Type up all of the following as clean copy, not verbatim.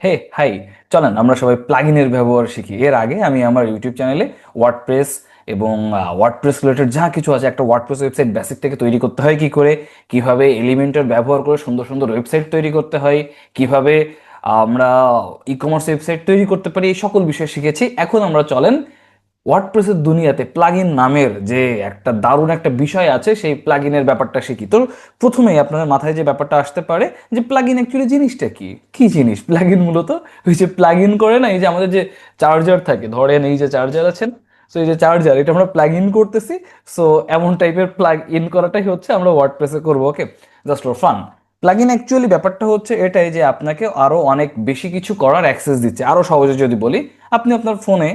হে high, চলেন আমরা সবাই প্লাগইনের ব্যবহার শিখি। এর আগে আমি আমার ইউটিউব চ্যানেলে ওয়ার্ডপ্রেস এবং ওয়ার্ডপ্রেস রিলেটেড যা কিছু আছে, একটা ওয়ার্ডপ্রেস ওয়েবসাইট বেসিক থেকে তৈরি করতে হয় কি করে, কিভাবে এলিমেন্টর ব্যবহার করে সুন্দর সুন্দর ওয়েবসাইট তৈরি করতে হয়, কিভাবে আমরা ই কমার্স ওয়েবসাইট তৈরি করতে পারি, এই সকল বিষয় শিখেছি। এখন আমরা চলেন ওয়ার্ডপ্রেসের দুনিয়াতে প্লাগইন নামের যে একটা দারুণ একটা বিষয় আছে, সেই প্লাগইনের ব্যাপারটা শিখি। তো প্রথমেই আপনাদের মাথায় যে ব্যাপারটা আসতে পারে যে প্লাগইন অ্যাকচুয়ালি জিনিসটা কি, কি জিনিস প্লাগইন? মূলত ওই যে প্লাগইন করে না, এই যে আমাদের যে চার্জার থাকে, ধরেন এই যে চার্জার আছেন, সো এই যে চার্জার, এটা আমরা প্লাগ ইন করতেছি। সো এমন টাইপের প্লাগ ইন করাটাই হচ্ছে আমরা ওয়ার্ডপ্রেসে করবো। Okay, just for fun. Plugin actually ব্যাপারটা হচ্ছে এটাই যে আপনাকে আরো অনেক বেশি কিছু করার অ্যাক্সেস দিচ্ছে। আরো সহজে যদি বলি, আপনি আপনার ফোনে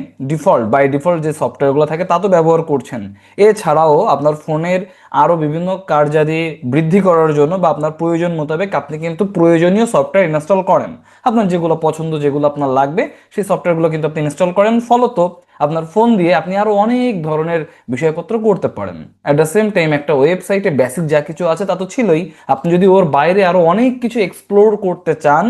বাই ডিফল্ট যে সফটওয়্যারগুলো থাকে তা তো ব্যবহার করছেন। এছাড়াও আপনার ফোনের আরো বিভিন্ন কার্যাদি বৃদ্ধি করার জন্য বা আপনার প্রয়োজন মোতাবেক আপনি কিন্তু প্রয়োজনীয় সফটওয়্যার ইনস্টল করেন। আপনার যেগুলো পছন্দ, যেগুলো আপনার লাগবে, সেই সফটওয়্যারগুলো কিন্তু আপনি ইনস্টল করেন। ফলত আপনার ফোন দিয়ে আপনি আরো অনেক ধরনের বিষয়পত্র করতে পারেন। অ্যাট দ্য সেম টাইম একটা ওয়েবসাইটে বেসিক যা কিছু আছে তা তো ছিলই, আপনি যদি ওর বাইরে আরো অনেক কিছু এক্সপ্লোর করতে চান,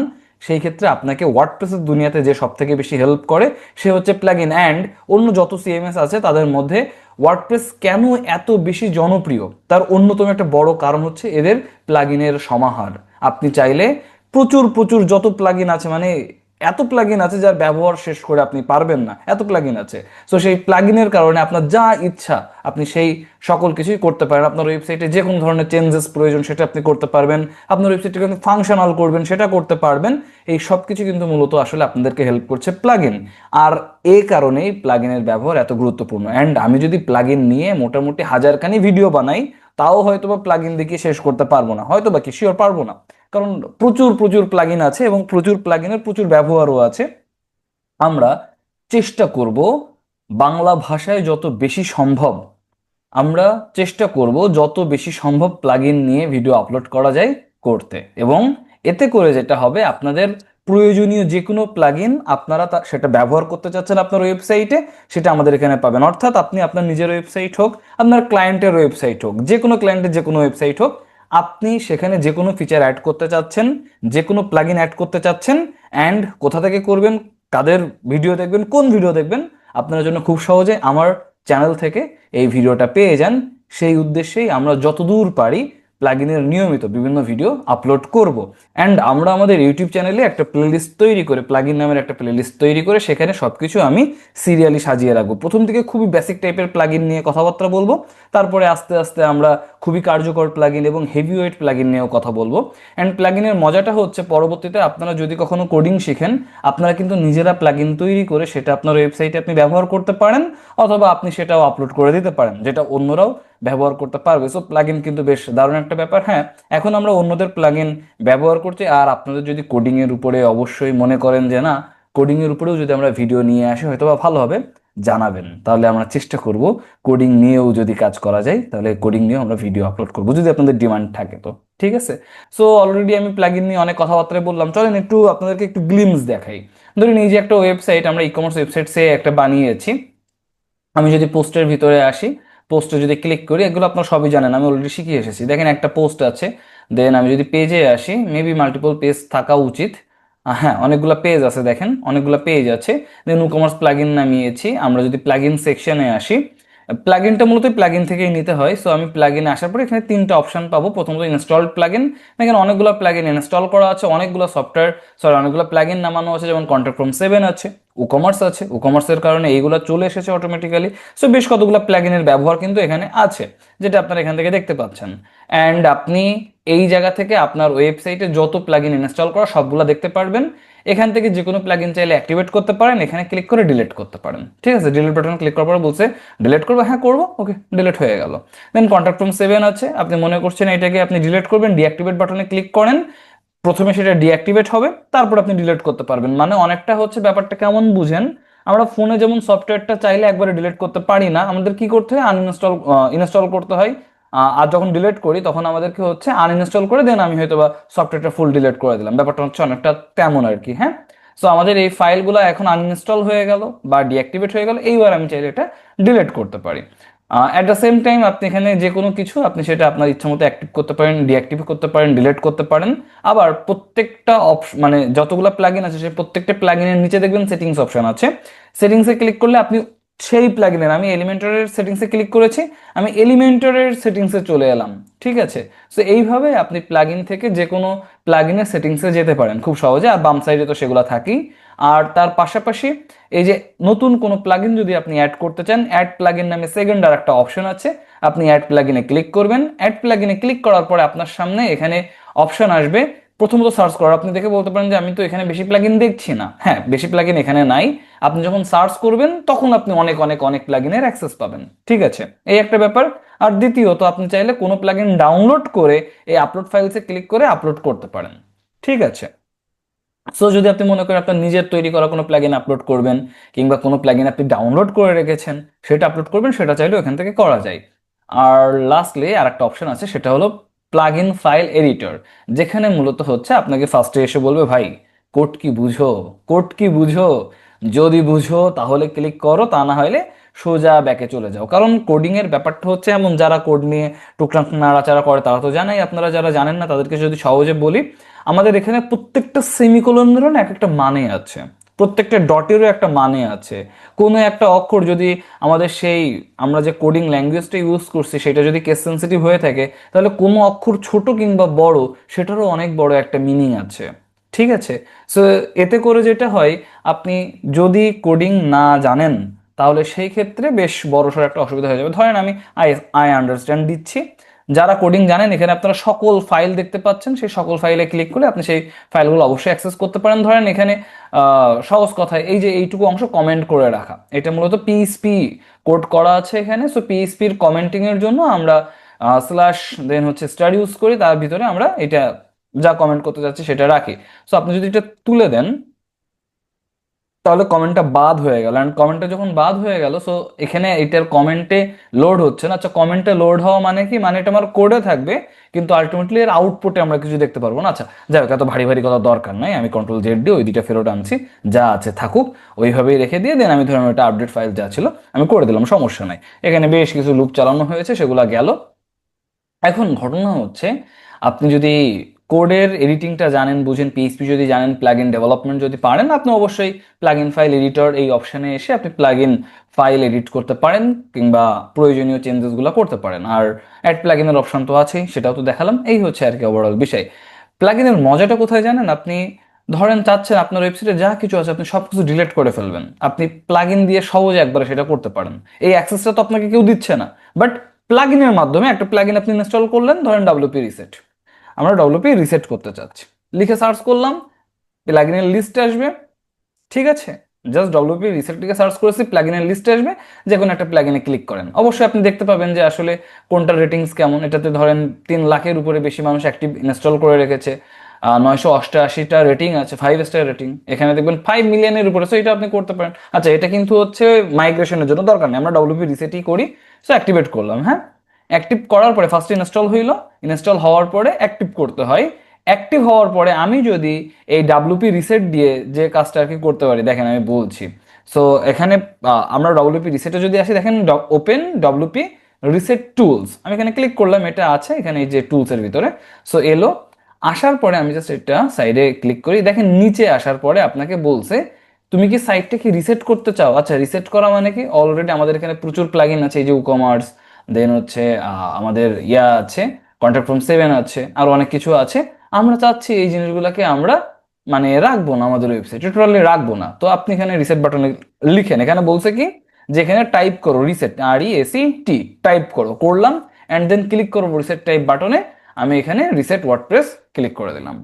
সেই ক্ষেত্রে আপনাকে ওয়ার্ডপ্রেসের দুনিয়াতে যে সব থেকে বেশি হেল্প করে সে হচ্ছে প্লাগইন। অ্যান্ড অন্য যত সিএমএস আছে তাদের মধ্যে ওয়ার্ডপ্রেস কেন এত বেশি জনপ্রিয়, তার অন্যতম একটা বড় কারণ হচ্ছে এদের প্লাগইনের সমাহার। আপনি চাইলে প্রচুর প্রচুর যত প্লাগইন আছে, মানে এত প্লাগইন আছে যার ব্যবহার শেষ করে আপনি পারবেন না, এত প্লাগইন আছে। সো সেই প্লাগইনের কারণে আপনার যা ইচ্ছা আপনি সেই সকল কিছুই করতে পারেন। আপনার ওয়েবসাইটে যে কোনো ধরনের চেঞ্জেস প্রয়োজন সেটা আপনি করতে পারবেন, আপনার ওয়েবসাইটকে আপনি ফাংশনাল করবেন সেটা করতে পারবেন। এই সব কিছু কিন্তু মূলত আসলে আপনাদেরকে হেল্প করছে প্লাগইন। আর এই কারণেই প্লাগইনের ব্যবহার এত গুরুত্বপূর্ণ। অ্যান্ড আমি যদি প্লাগইন নিয়ে মোটামুটি হাজারখানি ভিডিও বানাই, তাও হয়তো বা প্লাগইন দেখিয়ে শেষ করতে পারবো না, হয়তো বা কি শিওর পারবো না। কারণ প্রচুর প্রচুর প্লাগইন আছে এবং প্রচুর প্লাগইনের প্রচুর ব্যবহারও আছে। আমরা চেষ্টা করব বাংলা ভাষায় যত বেশি সম্ভব, আমরা চেষ্টা করব যত বেশি সম্ভব প্লাগইন নিয়ে ভিডিও আপলোড করা যায় করতে। এবং এতে করে যেটা হবে, আপনাদের প্রয়োজনীয় যে কোনো প্লাগইন আপনারা সেটা ব্যবহার করতে চাচ্ছেন আপনার ওয়েবসাইটে, সেটা আমাদের এখানে পাবেন। অর্থাৎ আপনি আপনার নিজের ওয়েবসাইট হোক, আপনার ক্লায়েন্টের ওয়েবসাইট হোক, যে কোনো ক্লায়েন্টের যে কোনো ওয়েবসাইট হোক, আপনি সেখানে যে কোনো ফিচার অ্যাড করতে চাচ্ছেন, যে কোনো প্লাগইন অ্যাড করতে চাচ্ছেন, অ্যান্ড কোথা থেকে করবেন, কাদের ভিডিও দেখবেন, কোন ভিডিও দেখবেন, আপনার জন্য খুব সহজে আমার চ্যানেল থেকে এই ভিডিওটা পেয়ে যান। সেই উদ্দেশ্যেই আমরা যতদূর পারি প্লাগইনের নিয়মিত বিভিন্ন ভিডিও আপলোড করব। অ্যান্ড আমরা আমাদের ইউটিউব চ্যানেলে একটা প্লেলিস্ট তৈরি করে, প্লাগইন নামের একটা প্লেলিস্ট তৈরি করে, সেখানে সবকিছু আমি সিরিয়ালি সাজিয়ে রাখবো। প্রথম থেকে খুবই বেসিক টাইপের প্লাগইন নিয়ে কথাবার্তা বলবো, তারপরে আস্তে আস্তে আমরা খুবই কার্যকর প্লাগইন এবং হেভিওয়েট প্লাগইন নিয়েও কথা বলবো। অ্যান্ড প্লাগইনের মজাটা হচ্ছে পরবর্তীতে আপনারা যদি কখনো কোডিং শিখেন, আপনারা কিন্তু নিজেরা প্লাগইন তৈরি করে সেটা আপনার ওয়েবসাইটে আপনি ব্যবহার করতে পারেন, অথবা আপনি সেটাও আপলোড করে দিতে পারেন যেটা অন্যরাও ব্যবহার করতে পারবে। সো প্লাগইন কিন্তু বেশ দারুণ একটা ব্যাপার। হ্যাঁ, এখন আমরা অন্যদের প্লাগইন ব্যবহার করছি। আর আপনাদের যদি কোডিং এর উপরে অবশ্যই মনে করেন যে না, কোডিং এর উপরেও যদি আমরা ভিডিও নিয়ে আসি হয়তো বা ভালো হবে, জানাবেন, তাহলে আমরা চেষ্টা করব কোডিং নিয়েও যদি কাজ করা যায় তাহলে কোডিং নিয়েও আমরা ভিডিও আপলোড করবো, যদি আপনাদের ডিমান্ড থাকে তো। ঠিক আছে। সো অলরেডি আমি প্লাগইন নিয়ে অনেক কথাবার্তা বললাম, চলেন একটু আপনাদেরকে একটু গ্লিমস দেখাই। ধরুন এই যে একটা ওয়েবসাইট, আমরা ই কমার্স ওয়েবসাইট সে একটা বানিয়েছি। আমি যদি পোস্টের ভিতরে আসি, পোস্টে যদি ক্লিক করি, এগুলো আপনারা সবই জানেন, আমি অলরেডি শিখিয়ে এসেছি। দেখেন একটা পোস্ট আছে। দেন আমি যদি পেজে আসি, মেবি মাল্টিপল পেজ থাকা উচিত। হ্যাঁ, অনেকগুলো পেজ আছে, দেখেন অনেকগুলো পেজ আছে। দেন কমার্স প্লাগইন নামিয়েছি। আমরা যদি প্লাগইন সেকশনে আসি, প্লাগইনটা মূলত প্লাগইন থেকেই নিতে হয়। সো আমি প্লাগইনে আসার পরে এখানে তিনটা অপশন পাবো। প্রথমত ইনস্টলড প্লাগইন, এখানে অনেকগুলো প্লাগইন ইনস্টল করা আছে, অনেকগুলো সফটওয়্যার, সরি অনেকগুলো প্লাগইন নামানো আছে, যেমন কন্ট্যাক্ট ফ্রম 7 আছে, কমার্স আছে, কমার্সের কারণে এইগুলো চলে এসেছে অটোমেটিক্যালি। সো বেশ কতগুলো প্লাগইনের ব্যবহার কিন্তু এখানে আছে, যেটা আপনারা এখান থেকে দেখতে পাচ্ছেন। অ্যান্ড আপনি এই জায়গা থেকে আপনার ওয়েবসাইটে যত প্লাগইন ইনস্টল করা সবগুলো দেখতে পারবেন। এখান থেকে যে কোনো প্লাগইন চাইলে অ্যাক্টিভেট করতে পারেন, এখানে ক্লিক করে ডিলিট করতে পারেন। ঠিক আছে, ডিলিট বাটন ক্লিক করার পর বলছে ডিলিট করবো, হ্যাঁ করবো, ওকে ডিলিট হয়ে গেল। দেন কন্ট্যাক্ট ফ্রম 7 আছে, আপনি মনে করছেন এটাকে আপনি ডিলিট করবেন, ডিঅ্যাক্টিভেট বাটনে ক্লিক করেন, প্রথমে সেটা ডিঅ্যাক্টিভেট হবে, তারপর আপনি ডিলিট করতে পারবেন। মানে অনেকটা হচ্ছে ব্যাপারটা কেমন বুঝেন, আমরা ফোনে যেমন সফটওয়্যারটা চাইলে একবারে ডিলিট করতে পারি না, আমাদের কি করতে হয়, ইনস্টল করতে হয়। আর যখন ডিলিট করি তখন আমাদেরকে হচ্ছে আনইনস্টল করে দেন আমি হয়তো বা সফটওয়্যারটা ফুল ডিলিট করে দিলাম। ব্যাপারটা হচ্ছে অনেকটা তেমন আর কি। হ্যাঁ, সো আমাদের এই ফাইলগুলো এখন আনইনস্টল হয়ে গেল বা ডিঅ্যাক্টিভেট হয়ে গেল, এইবার আমি চাইলে এটা ডিলিট করতে পারি। অ্যাট দ্য সেম টাইম আপনি এখানে যে কোনো কিছু আপনি সেটা আপনার ইচ্ছা মতো অ্যাক্টিভ করতে পারেন, ডিঅ্যাক্টিভ করতে পারেন, ডিলিট করতে পারেন। আবার প্রত্যেকটা অপশন মানে যতগুলো প্লাগইন আছে সেই প্রত্যেকটা প্লাগইনের নিচে দেখবেন সেটিংস অপশন আছে। সেটিংসে ক্লিক করলে আপনি সেই প্লাগইনের, আমি এলিমেন্টরের সেটিংসে ক্লিক করেছি, আমি এলিমেন্টরের সেটিংসে চলে এলাম। ঠিক আছে, তো এইভাবে আপনি প্লাগইন থেকে যে কোনো প্লাগইনের সেটিংসে যেতে পারেন খুব সহজে, আর বাম সাইডে তো সেগুলো থাকেই। আর তার পাশাপাশি এই যে নতুন কোনো প্লাগইন যদি আপনি অ্যাড করতে চান, অ্যাড প্লাগইন নামে সেকেন্ড আর একটা অপশন আছে, আপনি অ্যাড প্লাগইনে ক্লিক করবেন। অ্যাড প্লাগইনে ক্লিক করার পরে আপনার সামনে এখানে অপশন আসবে প্রথমত সার্চ করার। আপনি দেখে বলতে পারেন যে আমি তো এখানে বেশি প্লাগইন দেখছি না। হ্যাঁ, বেশি প্লাগইন এখানে নাই। আপনি যখন সার্চ করবেন তখন আপনি অনেক অনেক অনেক প্লাগইনের অ্যাক্সেস পাবেন। ঠিক আছে, এই একটা ব্যাপার। আর দ্বিতীয়ত আপনি চাইলে কোনো প্লাগইন ডাউনলোড করে এই আপলোড ফাইলসে ক্লিক করে আপলোড করতে পারেন। ঠিক আছে, সো যদি আপনি মনে করেন আপনার নিজের তৈরি করা কোনো প্লাগইন আপলোড করবেন, কিংবা কোনো প্লাগইন আপনি ডাউনলোড করে রেখেছেন সেটা আপলোড করবেন, সেটা চাইলেও এখান থেকে করা যায়। আর লাস্টলি আর একটা অপশন আছে, সেটা হলো প্লাগইন ফাইল এডিটর, যেখানে মূলত হচ্ছে আপনাকে ফার্স্টে এসে বলবে ভাই কোড কি বুঝো, কোড কি বুঝো, যদি বুঝো তাহলে ক্লিক করো, তা না হলে সোজা ব্যাকে চলে যাও। কারণ কোডিং এর ব্যাপারটা হচ্ছে এমন, যারা কোড নিয়ে টুকটাক নাড়াচাড়া করে তারা তো জানাই, আপনারা যারা জানেন না তাদেরকে যদি সহজে বলি, আমাদের এখানে প্রত্যেকটা সেমিকোলনেরও না এক একটা মানে আছে, প্রত্যেকটা ডটেরও একটা মানে আছে। কোনো একটা অক্ষর যদি আমাদের সেই আমরা যে কোডিং ল্যাঙ্গুয়েজটা ইউজ করছি সেটা যদি কেস সেন্সিটিভ হয়ে থাকে, তাহলে কোনো অক্ষর ছোট কিংবা বড় সেটারও অনেক বড় একটা মিনিং আছে। ঠিক আছে, সো এতে করে যেটা হয়, আপনি যদি কোডিং না জানেন তাহলে সেই ক্ষেত্রে বেশ বড়সড় একটা অসুবিধা হয়ে যাবে। ধরেন আমি আই আই আন্ডারস্ট্যান্ড দিচ্ছি, যারা কোডিং জানেন এখানে আপনারা সকল ফাইল দেখতে পাচ্ছেন, সেই সকল ফাইলে ক্লিক করে আপনি সেই ফাইলগুলো অবশ্যই অ্যাক্সেস করতে পারেন। ধরেন এখানে সহজ কথায় এই যে এইটুকু অংশ কমেন্ট করে রাখা, এটা মূলত পিএইচপি কোড করা আছে এখানে। সো পিএইচপির কমেন্টিং এর জন্য আমরা স্ল্যাশ দেন হচ্ছে স্টার ইউজ করি, তার ভিতরে আমরা এটা যা কমেন্ট করতে যাচ্ছি সেটা রাখি। সো আপনি যদি এটা তুলে দেন তাহলে কমেন্টটা বাদ হয়ে গেল, অ্যান্ড কমেন্টটা যখন বাদ হয়ে গেল, সো এখানে এটার কমেন্টে লোড হচ্ছে না। আচ্ছা, কমেন্টে লোড হওয়া মানে কি, মানে এটা আমার কোডে থাকবে কিন্তু আলটিমেটলি এর আউটপুটে আমরা কিছু দেখতে পারবো না। আচ্ছা যাই হোক, এত ভারী ভারী কথা দরকার নাই, আমি কন্ট্রোল জেড দিয়ে ওই দুইটা ফেরত আনছি, যা আছে থাকুক, ওইভাবেই রেখে দিয়ে দেন আমি ধরুন ওইটা আপডেট ফাইল যা ছিল আমি করে দিলাম, সমস্যা নাই। এখানে বেশ কিছু লুপ চালানো হয়েছে, সেগুলো গেল। এখন ঘটনা হচ্ছে, আপনি যদি কোডের এডিটিংটা জানেন, বুঝেন, পিএইচপি যদি জানেন, প্লাগইন ডেভেলপমেন্ট যদি পারেন, আপনি অবশ্যই প্লাগইন ফাইল এডিটর এই অপশনে এসে আপনি প্লাগইন ফাইল এডিট করতে পারেন, কিংবা প্রয়োজনীয় চেঞ্জেসগুলো করতে পারেন। আর অ্যাড প্লাগইনের অপশন তো আছেই, সেটাও তো দেখালাম। এই হচ্ছে আর কি ওভারঅল বিষয়। প্লাগইনের মজাটা কোথায় জানেন, আপনি ধরেন চাচ্ছেন আপনার ওয়েবসাইটে যা কিছু আছে আপনি সবকিছু ডিলিট করে ফেলবেন, আপনি প্লাগইন দিয়ে সহজে একবারে সেটা করতে পারেন। এই অ্যাক্সেসটা তো আপনাকে কেউ দিচ্ছে না, বাট প্লাগইনের মাধ্যমে একটা প্লাগইন আপনি ইনস্টল করলেন, ধরেন ডাব্লিউপি রিসেট, আমরা ডাব্লিউপি রিসেট করতে চাচ্ছি, লিখে সার্চ করলাম, প্লাগইনের লিস্ট আসবে। ঠিক আছে, জাস্ট ডব্লিউপি রিসেট লিখে সার্চ করেছি, প্লাগইনের লিস্ট আসবে, যে কোনো একটা প্লাগইনে ক্লিক করেন, অবশ্যই আপনি দেখতে পাবেন যে আসলে কোনটার রেটিংস কেমন। এটাতে ধরেন 3 লাখের উপরে বেশি মানুষ অ্যাক্টিভ ইনস্টল করে রেখেছে, 988টা রেটিং আছে, 5 স্টার রেটিং, এখানে দেখবেন 5 মিলিয়নের উপরে, সো এটা আপনি করতে পারেন। আচ্ছা, এটা কিন্তু হচ্ছে মাইগ্রেশনের জন্য, দরকার নেই, আমরা ডব্লিউপি রিসেটই করি। সো অ্যাক্টিভেট করলাম, হ্যাঁ, অ্যাক্টিভ করার পরে ফার্স্ট ইনস্টল হইলো, ইনস্টল হওয়ার পরে অ্যাক্টিভ করতে হয়। অ্যাক্টিভ হওয়ার পরে আমি যদি এই ডাব্লিউপি রিসেট দিয়ে যে কাজটা আর কি করতে পারি, দেখেন আমি বলছি। সো এখানে আমরা ডব্লিউপি রিসেটে যদি আসি, দেখেন ওপেন ডব্লিউপি রিসেট টুলস, আমি এখানে ক্লিক করলাম, এটা আছে এখানে এই যে টুলসের ভিতরে। সো এলো, আসার পরে আমি জাস্ট এটা সাইডে ক্লিক করি, দেখেন নিচে আসার পরে আপনাকে বলছে তুমি কি সাইটটা কি রিসেট করতে চাও। আচ্ছা, রিসেট করা মানে কি, অলরেডি আমাদের এখানে প্রচুর প্লাগইন আছে, এই যে কমার্স, দেন হচ্ছে আমাদের ইয়া আছে, কন্ট্যাক্ট ফর্ম 7 আছে, আর অনেক কিছু আছে। আমরা চাচ্ছি এই জিনিসগুলোকে আমরা মানে রাখবো না, আমাদের ওয়েবসাইটে টোটালি রাখবো না। তো আপনি এখানে রিসেট বাটনে লিখেন, এখানে বলছে কি যে এখানে টাইপ করো রিসেট, RESET টাইপ করো, করলাম, অ্যান্ড দেন ক্লিক করবো রিসেট টাইপ বাটনে, আমি এখানে রিসেট ওয়ার্ডপ্রেস ক্লিক করে দিলাম।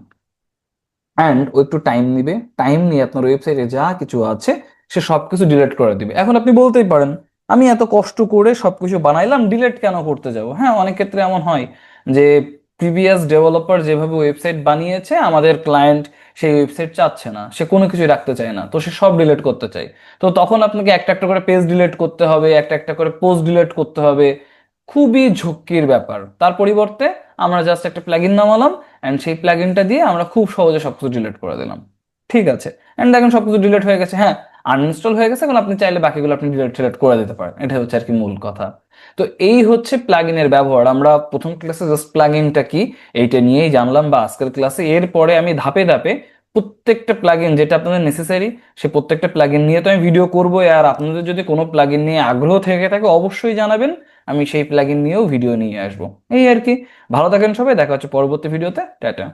অ্যান্ড ও একটু টাইম নিবে, টাইম নিয়ে আপনার ওয়েবসাইটে যা কিছু আছে সে সবকিছু ডিলিট করে দিবে। এখন আপনি বলতেই পারেন আমি এত কষ্ট করে সবকিছু বানাইলাম, ডিলিট কেন করতে যাব। হ্যাঁ, অনেক ক্ষেত্রে এমন হয় যে প্রিভিয়াস ডেভেলপার যেভাবে ওয়েবসাইট বানিয়েছে আমাদের ক্লায়েন্ট সেই ওয়েবসাইট চাচ্ছে না, সে কোনো কিছু রাখতে চায় না, তো সে সব ডিলিট করতে চায়। তো তখন আপনাকে একটা একটা করে পেজ ডিলিট করতে হবে, একটা একটা করে পোস্ট ডিলিট করতে হবে, খুবই ঝক্কির ব্যাপার। তার পরিবর্তে আমরা জাস্ট একটা প্লাগইন নামালাম, অ্যান্ড সেই প্লাগইনটা দিয়ে আমরা খুব সহজে সবকিছু ডিলিট করে দিলাম। ঠিক আছে, অ্যান্ড দেখেন সবকিছু ডিলিট হয়ে গেছে। হ্যাঁ, আনইনস্টল হয়ে গেছে, এখন আপনি চাইলে বাকিগুলো আপনি ডিলিট টিলিট করে দিতে পারেন। এটা হচ্ছে আর কি মূল কথা। তো এই হচ্ছে প্লাগইনের ব্যবহার। আমরা প্রথম ক্লাসে জাস্ট প্লাগইনটা কি এইটা নিয়েই জানলাম, বা আজকের ক্লাসে এরপরে আমি ধাপে ধাপে প্রত্যেকটা প্লাগইন যেটা আপনাদের নেসেসারি, সে প্রত্যেকটা প্লাগইন নিয়ে তো আমি ভিডিও করবো। আর আপনাদের যদি কোনো প্লাগইন নিয়ে আগ্রহ থেকে থাকে অবশ্যই জানাবেন, আমি সেই প্লাগইন নিয়েও ভিডিও নিয়ে আসবো। এই আর কি। ভালো থাকেন সবাই, দেখা হচ্ছে পরবর্তী ভিডিওতে। টাটা।